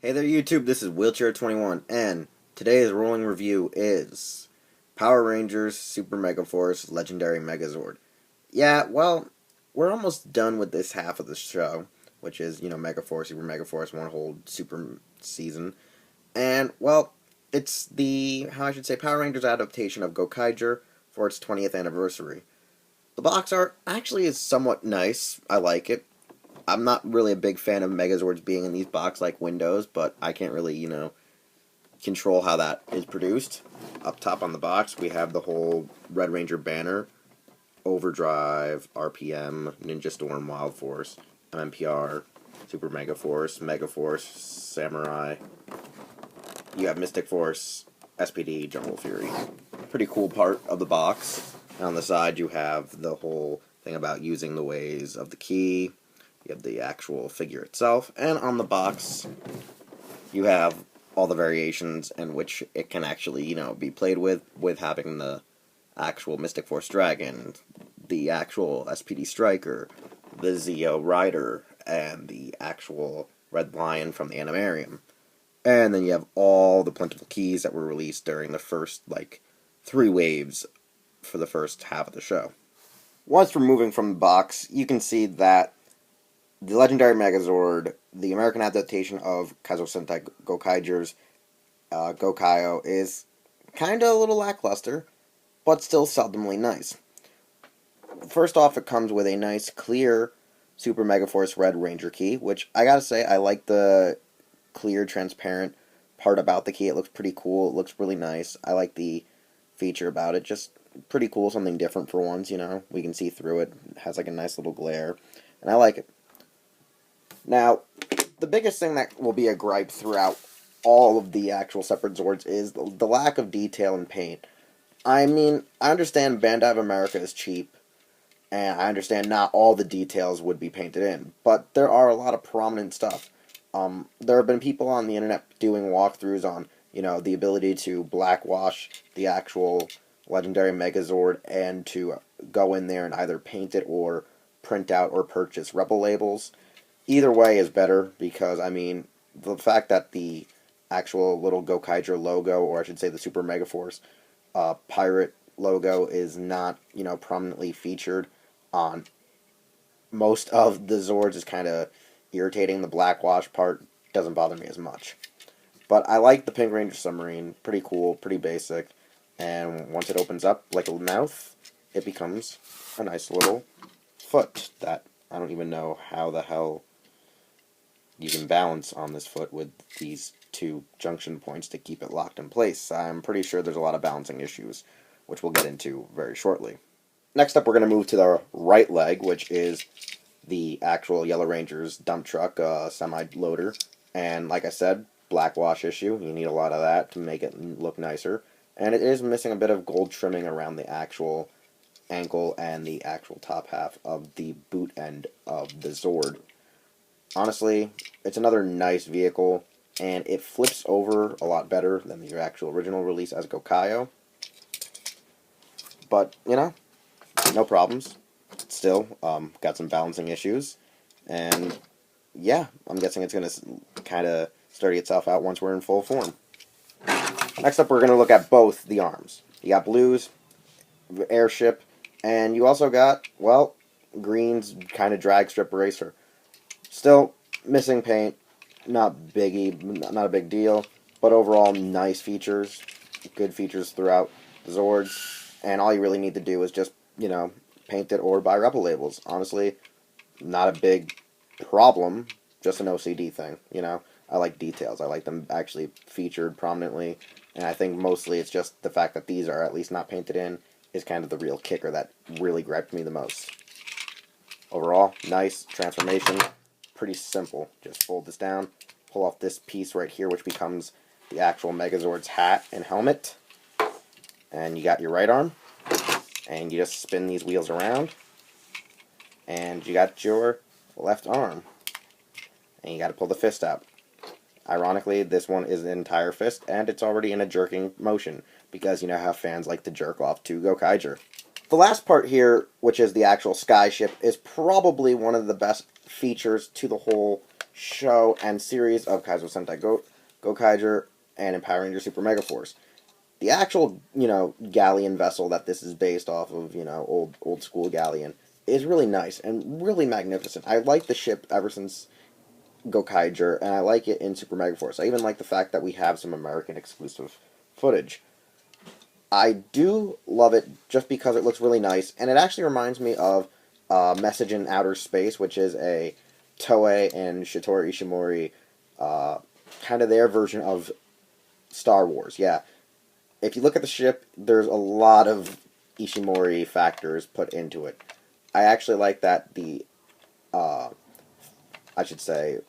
Hey there YouTube, this is Wheelchair21, and today's rolling review is Power Rangers Super MegaForce Legendary Megazord. Yeah, well, we're almost done with this half of the show, which is, MegaForce, Super MegaForce, one whole super season. And, well, it's the, Power Rangers adaptation of Gokai-Oh for its 20th anniversary. The box art actually is somewhat nice. I like it. I'm not really a big fan of Megazords being in these box-like windows, but I can't really, control how that is produced. Up top on the box, we have the whole Red Ranger banner, Overdrive, RPM, Ninja Storm, Wild Force, MMPR, Super MegaForce, MegaForce, Samurai. You have Mystic Force, SPD, Jungle Fury. Pretty cool part of the box. And on the side, you have the whole thing about using the ways of the key. You have the actual figure itself, and on the box, you have all the variations in which it can actually, be played with having the actual Mystic Force Dragon, the actual SPD Striker, the Zeo Rider, and the actual Red Lion from the Animarium. And then you have all the plentiful keys that were released during the first, 3 waves for the first half of the show. Once removing from the box, you can see that the Legendary Megazord, the American adaptation of Kaizo Sentai Gokaiger's Gokai-Oh, is kind of a little lackluster, but still seldomly nice. First off, it comes with a nice, clear Super MegaForce Red Ranger key, which I gotta say, I like the clear, transparent part about the key. It looks pretty cool. It looks really nice. I like the feature about it. Just pretty cool, something different for once, We can see through it. It has a nice little glare, and I like it. Now, the biggest thing that will be a gripe throughout all of the actual separate Zords is the lack of detail and paint. I mean, I understand Bandai of America is cheap, and I understand not all the details would be painted in, but there are a lot of prominent stuff. There have been people on the internet doing walkthroughs on, the ability to blackwash the actual Legendary Megazord and to go in there and either paint it or print out or purchase Rebel labels. Either way is better because, the fact that the actual little Gokaiger logo, or I should say the Super MegaForce pirate logo, is not, prominently featured on most of the Zords is kind of irritating. The blackwash part doesn't bother me as much. But I like the Pink Ranger submarine. Pretty cool, pretty basic. And once it opens up like a mouth, it becomes a nice little foot that I don't even know how the hell you can balance on this foot with these 2 junction points to keep it locked in place. I'm pretty sure there's a lot of balancing issues, which we'll get into very shortly. Next up, we're going to move to the right leg, which is the actual Yellow Ranger's dump truck, semi-loader. And like I said, blackwash issue. You need a lot of that to make it look nicer. And it is missing a bit of gold trimming around the actual ankle and the actual top half of the boot end of the Zord. Honestly, it's another nice vehicle, and it flips over a lot better than the actual original release as Gokai-Oh. But, no problems. Still, got some balancing issues, and yeah, I'm guessing it's going to kind of sturdy itself out once we're in full form. Next up, we're going to look at both the arms. You got blues, airship, and you also got, green's kind of drag strip racer. Still, missing paint, not a big deal, but overall nice features, good features throughout the Zords, and all you really need to do is just, paint it or buy Rebel labels. Honestly, not a big problem, just an OCD thing, I like details. I like them actually featured prominently, and I think mostly it's just the fact that these are at least not painted in is kind of the real kicker that really griped me the most. Overall, nice transformation. Pretty simple. Just fold this down, pull off this piece right here, which becomes the actual Megazord's hat and helmet, and you got your right arm, and you just spin these wheels around, and you got your left arm, and you got to pull the fist out. Ironically, this one is an entire fist, and it's already in a jerking motion, because you know how fans like to jerk off to Gokaiger. The last part here, which is the actual skyship, is probably one of the best features to the whole show and series of Kaizo Sentai Gokaiger and in Power Ranger Super MegaForce. The actual, galleon vessel that this is based off of, old school galleon, is really nice and really magnificent. I like the ship ever since Gokaiger, and I like it in Super MegaForce. I even like the fact that we have some American exclusive footage. I do love it just because it looks really nice, and it actually reminds me of Message in Outer Space, which is a Toei and Shitori Ishimori, kind of their version of Star Wars. Yeah, if you look at the ship, there's a lot of Ishimori factors put into it. I actually like that the, I should say,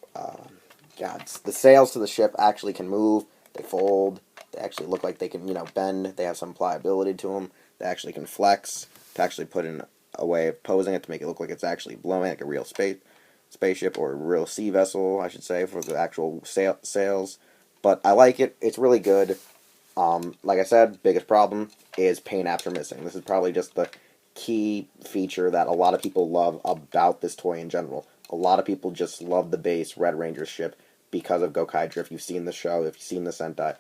the sails to the ship actually can move, they fold, they actually look like they can, bend, they have some pliability to them, they actually can flex, to actually put in a way of posing it to make it look like it's actually blowing like a real spaceship, or a real sea vessel, I should say, for the actual sails. But I like it, it's really good. Like I said, biggest problem is paint after missing. This is probably just the key feature that a lot of people love about this toy in general. A lot of people just love the base Red Ranger ship because of Gokaiger, if you've seen the show, if you've seen the Sentai,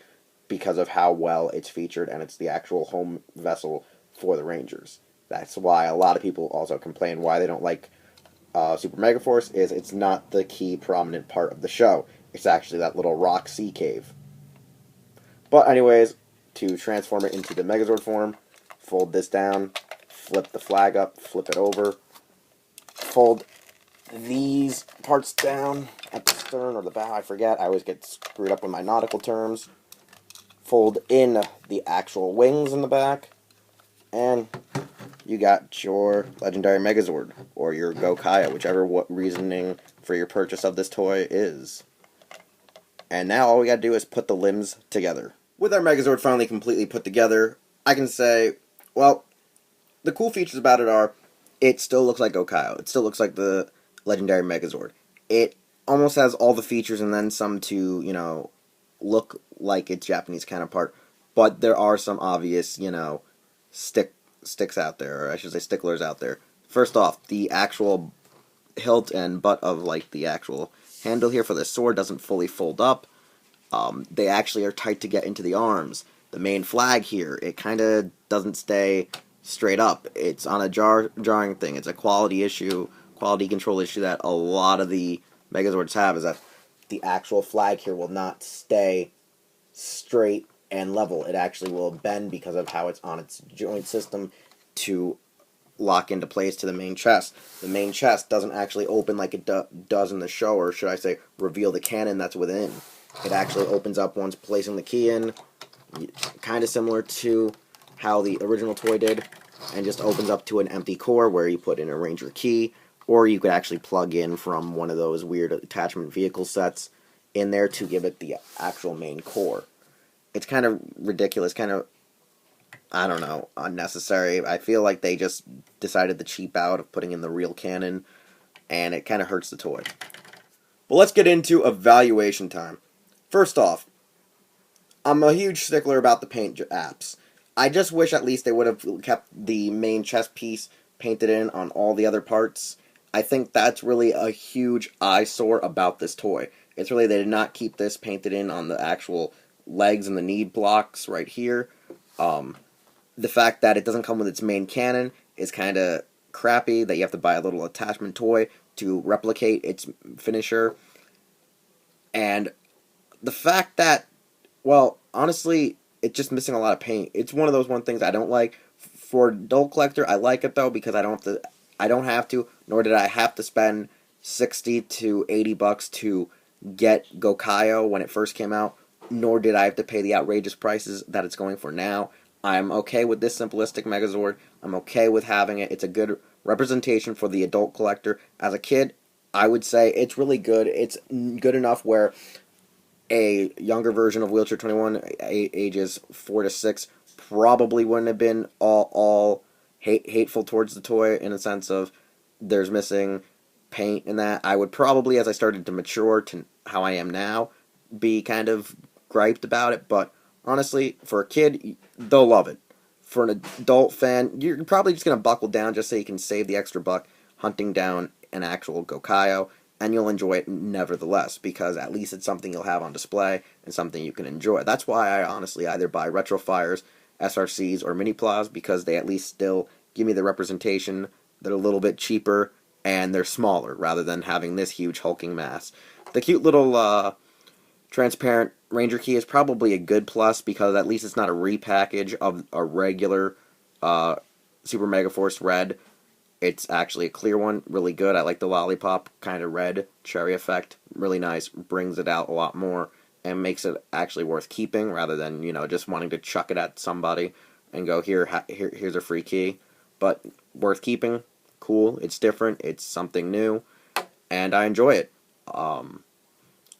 because of how well it's featured, and it's the actual home vessel for the Rangers. That's why a lot of people also complain why they don't like Super Megaforce, is it's not the key prominent part of the show. It's actually that little rock sea cave. But anyways, to transform it into the Megazord form, fold this down, flip the flag up, flip it over, fold these parts down at the stern or the bow, I forget, I always get screwed up with my nautical terms, fold in the actual wings in the back, and you got your legendary Megazord, or your Gokai-Oh, whichever reasoning for your purchase of this toy is. And now all we gotta do is put the limbs together. With our Megazord finally completely put together, I can say, well, the cool features about it are, it still looks like Gokai-Oh. It still looks like the legendary Megazord. It almost has all the features and then some to, look like its Japanese counterpart. But there are some obvious, sticks out there, or I should say sticklers out there. First off, the actual hilt and butt of, the actual handle here for the sword doesn't fully fold up. They actually are tight to get into the arms. The main flag here, it kind of doesn't stay straight up. It's on a jarring thing. It's a quality control issue that a lot of the Megazords have, is that the actual flag here will not stay straight and level. It actually will bend because of how it's on its joint system to lock into place to the main chest. The main chest doesn't actually open like it does in the show, or should I say, reveal the cannon that's within. It actually opens up once placing the key in, kind of similar to how the original toy did, and just opens up to an empty core where you put in a Ranger key, or you could actually plug in from one of those weird attachment vehicle sets in there to give it the actual main core. It's kind of ridiculous, kind of, I don't know, unnecessary. I feel like they just decided to cheap out of putting in the real cannon, and it kind of hurts the toy. But let's get into evaluation time. First off, I'm a huge stickler about the paint apps. I just wish at least they would have kept the main chest piece painted in on all the other parts. I think that's really a huge eyesore about this toy. It's really, they did not keep this painted in on the actual legs and the knee blocks right here. The fact that it doesn't come with its main cannon is kind of crappy, that you have to buy a little attachment toy to replicate its finisher. And the fact that, well, honestly, it's just missing a lot of paint. It's one of those things I don't like. For adult collector, I like it though, because I don't have to, nor did I have to spend $60 to $80 to get Gokai-Oh when it first came out, nor did I have to pay the outrageous prices that it's going for now. I'm okay with this simplistic Megazord. I'm okay with having it. It's a good representation for the adult collector. As a kid, I would say it's really good. It's good enough where a younger version of Wheelchair 21, ages 4 to 6, probably wouldn't have been all hateful towards the toy, in a sense of there's missing paint and that. I would probably, as I started to mature to how I am now, be kind of griped about it, but honestly, for a kid, they'll love it. For an adult fan, you're probably just going to buckle down just so you can save the extra buck hunting down an actual Gokai-Oh. and you'll enjoy it nevertheless, because at least it's something you'll have on display and something you can enjoy. That's why I honestly either buy Retrofires, SRCs, or Mini Plas, because they at least still give me the representation. They're a little bit cheaper, and they're smaller, rather than having this huge hulking mass. The cute little transparent Ranger key is probably a good plus, because at least it's not a repackage of a regular Super MegaForce red. It's actually a clear one, really good. I like the lollipop kind of red cherry effect, really nice, brings it out a lot more, and makes it actually worth keeping, rather than, you know, just wanting to chuck it at somebody and go, here's a free key. But worth keeping, cool, it's different, it's something new, and I enjoy it.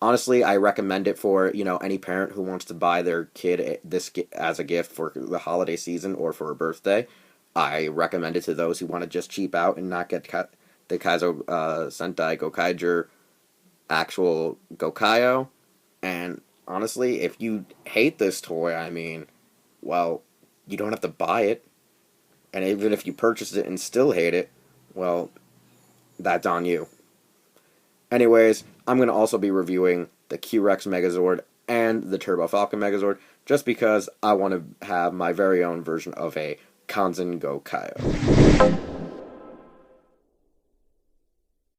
Honestly, I recommend it for, you know, any parent who wants to buy their kid this as a gift for the holiday season or for a birthday. I recommend it to those who want to just cheap out and not get the Kaizo Sentai Gokaiger actual Gokai-Oh. And honestly, if you hate this toy, I mean, well, you don't have to buy it. And even if you purchase it and still hate it, well, that's on you. Anyways, I'm going to also be reviewing the Q-Rex Megazord and the Turbo Falcon Megazord, just because I want to have my very own version of a Kanzen Gokai-Oh.